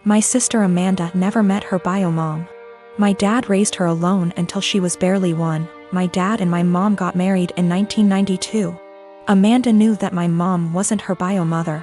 My sister Amanda never met her bio mom. My dad raised her alone until she was barely 1. My dad and my mom got married in 1992. Amanda knew that my mom wasn't her bio mother.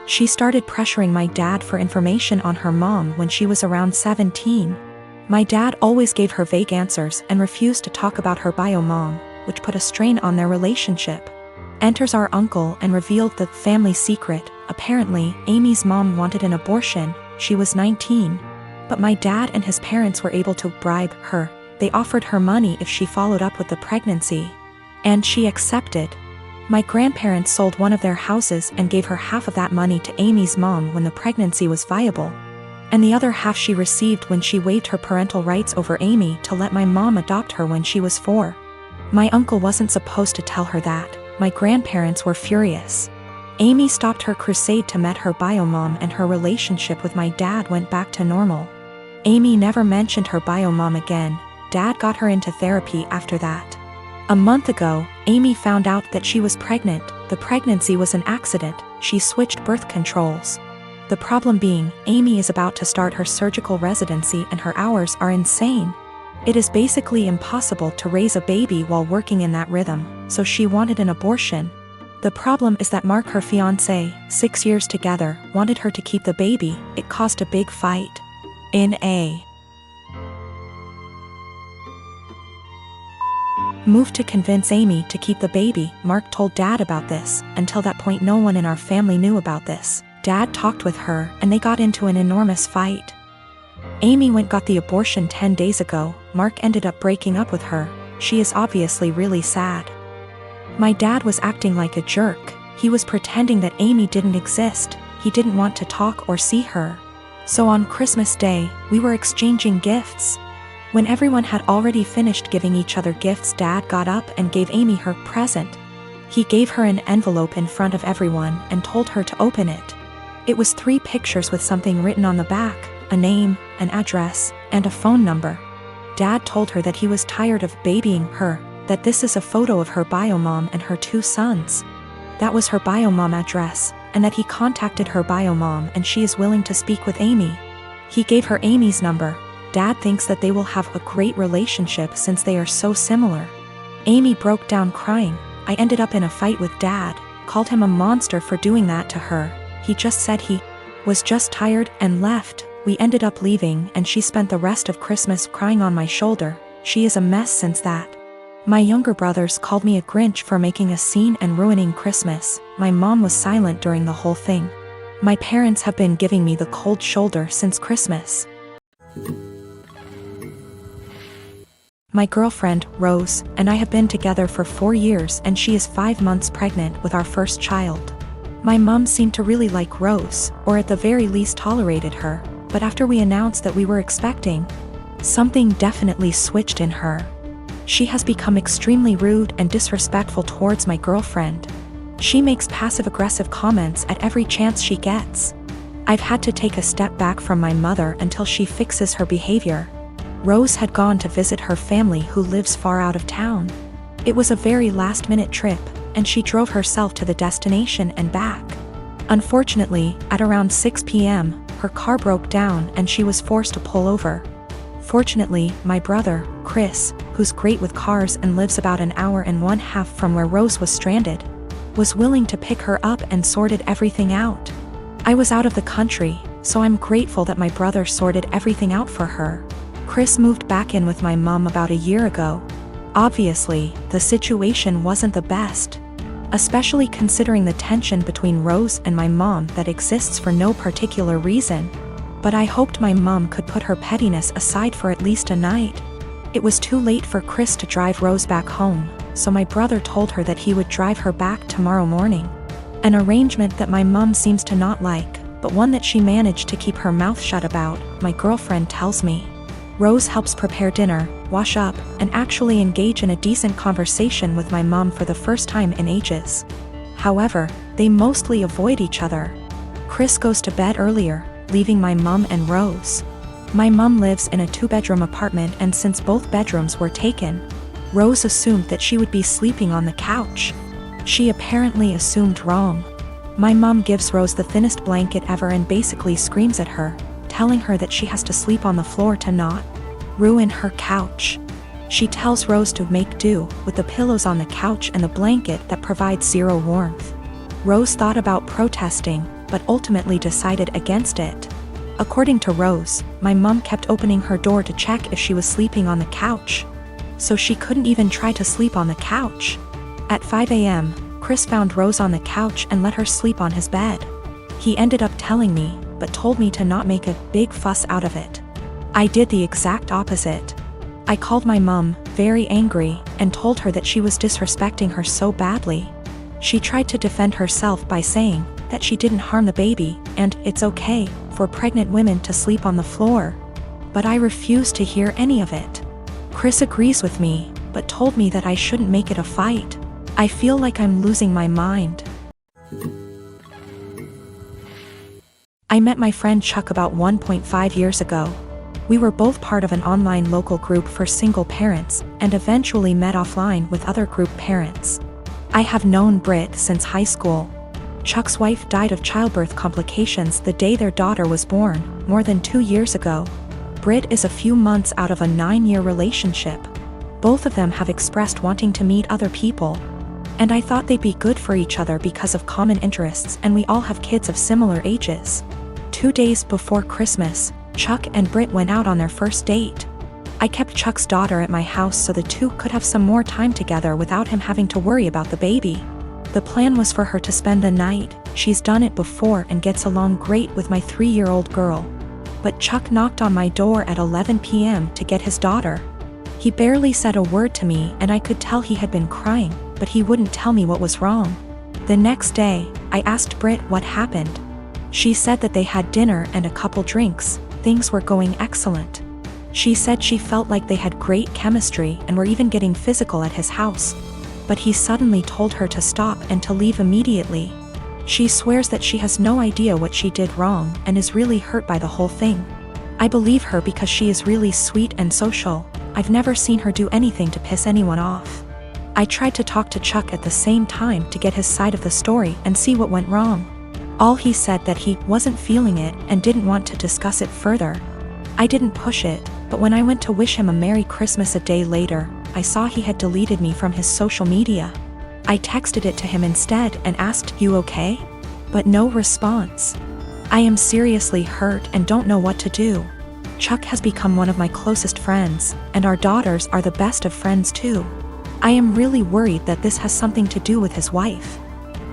She started pressuring my dad for information on her mom when she was around 17. My dad always gave her vague answers and refused to talk about her bio mom, which put a strain on their relationship. Enters our uncle and revealed the family secret. Apparently, Amy's mom wanted an abortion. She was 19. But my dad and his parents were able to bribe her. They offered her money if she followed up with the pregnancy. And she accepted. My grandparents sold one of their houses and gave her half of that money to Amy's mom when the pregnancy was viable. And the other half she received when she waived her parental rights over Amy to let my mom adopt her when she was 4. My uncle wasn't supposed to tell her that. My grandparents were furious. Amy stopped her crusade to meet her bio mom, and her relationship with my dad went back to normal. Amy never mentioned her bio mom again. Dad got her into therapy after that. A month ago, Amy found out that she was pregnant. The pregnancy was an accident. She switched birth controls. The problem being, Amy is about to start her surgical residency and her hours are insane. It is basically impossible to raise a baby while working in that rhythm, so she wanted an abortion. The problem is that Mark, her fiancé, 6 years together, wanted her to keep the baby. It caused a big fight. In a move to convince Amy to keep the baby, Mark told Dad about this. Until that point, no one in our family knew about this. Dad talked with her, and they got into an enormous fight. Amy got the abortion 10 days ago. Mark ended up breaking up with her. She is obviously really sad. My dad was acting like a jerk. He was pretending that Amy didn't exist. He didn't want to talk or see her. So on Christmas Day, we were exchanging gifts. When everyone had already finished giving each other gifts, Dad got up and gave Amy her present. He gave her an envelope in front of everyone and told her to open it. It was 3 pictures with something written on the back, a name, an address, and a phone number. Dad told her that he was tired of babying her, that this is a photo of her bio mom and her 2 sons. That was her bio mom address, and that he contacted her bio mom and she is willing to speak with Amy. He gave her Amy's number. Dad thinks that they will have a great relationship since they are so similar. Amy broke down crying. I ended up in a fight with Dad, called him a monster for doing that to her. He just said he was just tired and left. We ended up leaving and she spent the rest of Christmas crying on my shoulder. She is a mess since that. My younger brothers called me a Grinch for making a scene and ruining Christmas. My mom was silent during the whole thing. My parents have been giving me the cold shoulder since Christmas. My girlfriend, Rose, and I have been together for 4 years and she is 5 months pregnant with our first child. My mom seemed to really like Rose, or at the very least tolerated her, but after we announced that we were expecting, something definitely switched in her. She has become extremely rude and disrespectful towards my girlfriend. She makes passive-aggressive comments at every chance she gets. I've had to take a step back from my mother until she fixes her behavior. Rose had gone to visit her family who lives far out of town. It was a very last-minute trip, and she drove herself to the destination and back. Unfortunately, at around 6 p.m., her car broke down and she was forced to pull over. Fortunately, my brother, Chris, who's great with cars and lives about an hour and 1/2 from where Rose was stranded, was willing to pick her up and sorted everything out. I was out of the country, so I'm grateful that my brother sorted everything out for her. Chris moved back in with my mom about a year ago. Obviously, the situation wasn't the best, especially considering the tension between Rose and my mom that exists for no particular reason. But I hoped my mom could put her pettiness aside for at least a night. It was too late for Chris to drive Rose back home, so my brother told her that he would drive her back tomorrow morning. An arrangement that my mom seems to not like, but one that she managed to keep her mouth shut about, my girlfriend tells me. Rose helps prepare dinner, wash up, and actually engage in a decent conversation with my mom for the first time in ages. However, they mostly avoid each other. Chris goes to bed earlier, leaving my mom and Rose. My mom lives in a 2-bedroom apartment, and since both bedrooms were taken, Rose assumed that she would be sleeping on the couch. She apparently assumed wrong. My mom gives Rose the thinnest blanket ever and basically screams at her, telling her that she has to sleep on the floor to not ruin her couch. She tells Rose to make do with the pillows on the couch and the blanket that provides zero warmth. Rose thought about protesting, but ultimately decided against it. According to Rose, my mom kept opening her door to check if she was sleeping on the couch. So she couldn't even try to sleep on the couch. At 5 a.m., Chris found Rose on the couch and let her sleep on his bed. He ended up telling me, but told me to not make a big fuss out of it. I did the exact opposite. I called my mom, very angry, and told her that she was disrespecting her so badly. She tried to defend herself by saying that she didn't harm the baby, and it's okay for pregnant women to sleep on the floor. But I refused to hear any of it. Chris agrees with me, but told me that I shouldn't make it a fight. I feel like I'm losing my mind. I met my friend Chuck about 1.5 years ago. We were both part of an online local group for single parents, and eventually met offline with other group parents. I have known Britt since high school. Chuck's wife died of childbirth complications the day their daughter was born, more than 2 years ago. Britt is a few months out of a 9-year relationship. Both of them have expressed wanting to meet other people. And I thought they'd be good for each other because of common interests, and we all have kids of similar ages. 2 days before Christmas, Chuck and Britt went out on their first date. I kept Chuck's daughter at my house so the two could have some more time together without him having to worry about the baby. The plan was for her to spend the night. She's done it before and gets along great with my 3-year-old girl. But Chuck knocked on my door at 11 p.m. to get his daughter. He barely said a word to me, and I could tell he had been crying, but he wouldn't tell me what was wrong. The next day, I asked Britt what happened. She said that they had dinner and a couple drinks. Things were going excellent. She said she felt like they had great chemistry and were even getting physical at his house. But he suddenly told her to stop and to leave immediately. She swears that she has no idea what she did wrong and is really hurt by the whole thing. I believe her because she is really sweet and social. I've never seen her do anything to piss anyone off. I tried to talk to Chuck at the same time to get his side of the story and see what went wrong. All he said that he wasn't feeling it and didn't want to discuss it further. I didn't push it, but when I went to wish him a Merry Christmas a day later, I saw he had deleted me from his social media. I texted it to him instead and asked, "You okay?" But no response. I am seriously hurt and don't know what to do. Chuck has become one of my closest friends, and our daughters are the best of friends too. I am really worried that this has something to do with his wife.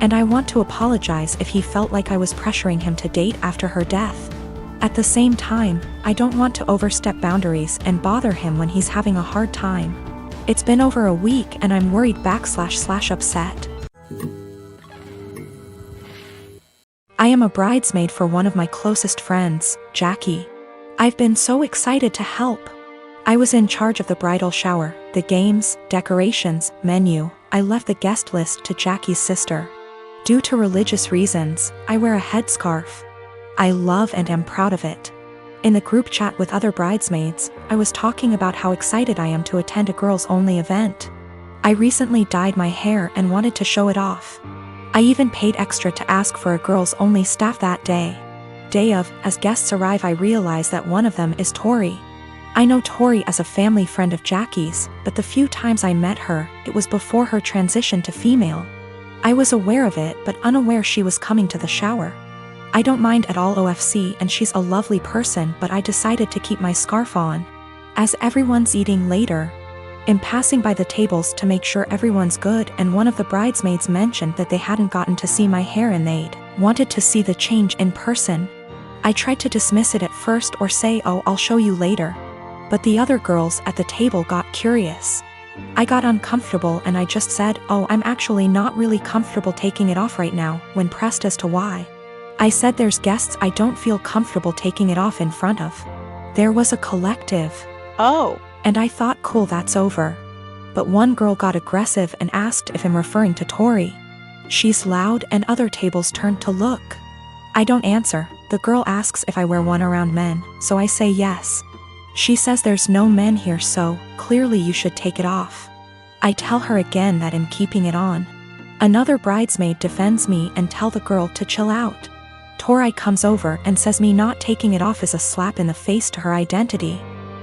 And I want to apologize if he felt like I was pressuring him to date after her death. At the same time, I don't want to overstep boundaries and bother him when he's having a hard time. It's been over a week and I'm worried / upset. I am a bridesmaid for one of my closest friends, Jackie. I've been so excited to help. I was in charge of the bridal shower, the games, decorations, menu. I left the guest list to Jackie's sister. Due to religious reasons, I wear a headscarf. I love and am proud of it. In the group chat with other bridesmaids, I was talking about how excited I am to attend a girls-only event. I recently dyed my hair and wanted to show it off. I even paid extra to ask for a girls-only staff that day. Day of, as guests arrive, I realize that one of them is Tori. I know Tori as a family friend of Jackie's, but the few times I met her, it was before her transition to female. I was aware of it but unaware she was coming to the shower. I don't mind at all OFC and she's a lovely person, but I decided to keep my scarf on. As everyone's eating later, I'm passing by the tables to make sure everyone's good, and one of the bridesmaids mentioned that they hadn't gotten to see my hair and they'd wanted to see the change in person. I tried to dismiss it at first or say, "Oh, I'll show you later." But the other girls at the table got curious. I got uncomfortable and I just said, "Oh, I'm actually not really comfortable taking it off right now," when pressed as to why. I said there's guests I don't feel comfortable taking it off in front of. There was a collective "Oh," and I thought, cool, that's over. But one girl got aggressive and asked if I'm referring to Tori. She's loud and other tables turned to look. I don't answer. The girl asks if I wear one around men, so I say yes. She says there's no men here, so clearly you should take it off. I tell her again that I'm keeping it on. Another bridesmaid defends me and tell the girl to chill out. Tori comes over and says me not taking it off is a slap in the face to her identity.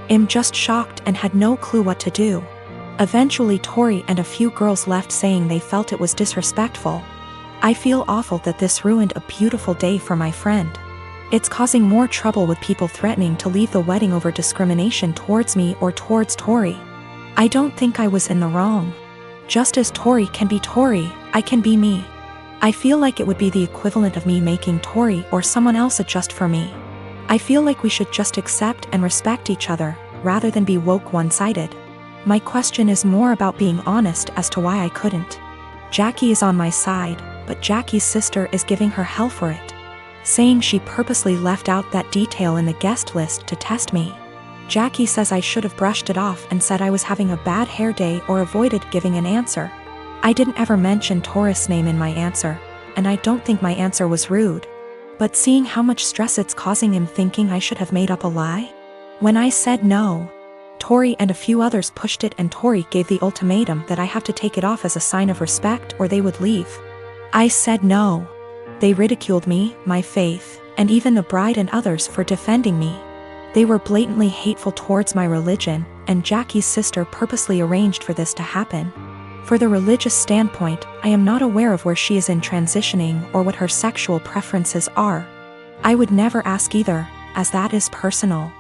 I'm just shocked and had no clue what to do. Eventually Tori and a few girls left saying they felt it was disrespectful. I feel awful that this ruined a beautiful day for my friend. It's causing more trouble with people threatening to leave the wedding over discrimination towards me or towards Tori. I don't think I was in the wrong. Just as Tori can be Tori, I can be me. I feel like it would be the equivalent of me making Tori or someone else adjust for me. I feel like we should just accept and respect each other, rather than be woke one-sided. My question is more about being honest as to why I couldn't. Jackie is on my side, but Jackie's sister is giving her hell for it, saying she purposely left out that detail in the guest list to test me. Jackie says I should have brushed it off and said I was having a bad hair day or avoided giving an answer. I didn't ever mention Tori's name in my answer, and I don't think my answer was rude. But seeing how much stress it's causing him thinking I should have made up a lie? When I said no, Tori and a few others pushed it and Tori gave the ultimatum that I have to take it off as a sign of respect or they would leave. I said no. They ridiculed me, my faith, and even the bride and others for defending me. They were blatantly hateful towards my religion, and Jackie's sister purposely arranged for this to happen. For the religious standpoint, I am not aware of where she is in transitioning or what her sexual preferences are. I would never ask either, as that is personal.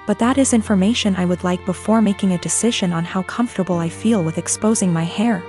But that is information I would like before making a decision on how comfortable I feel with exposing my hair.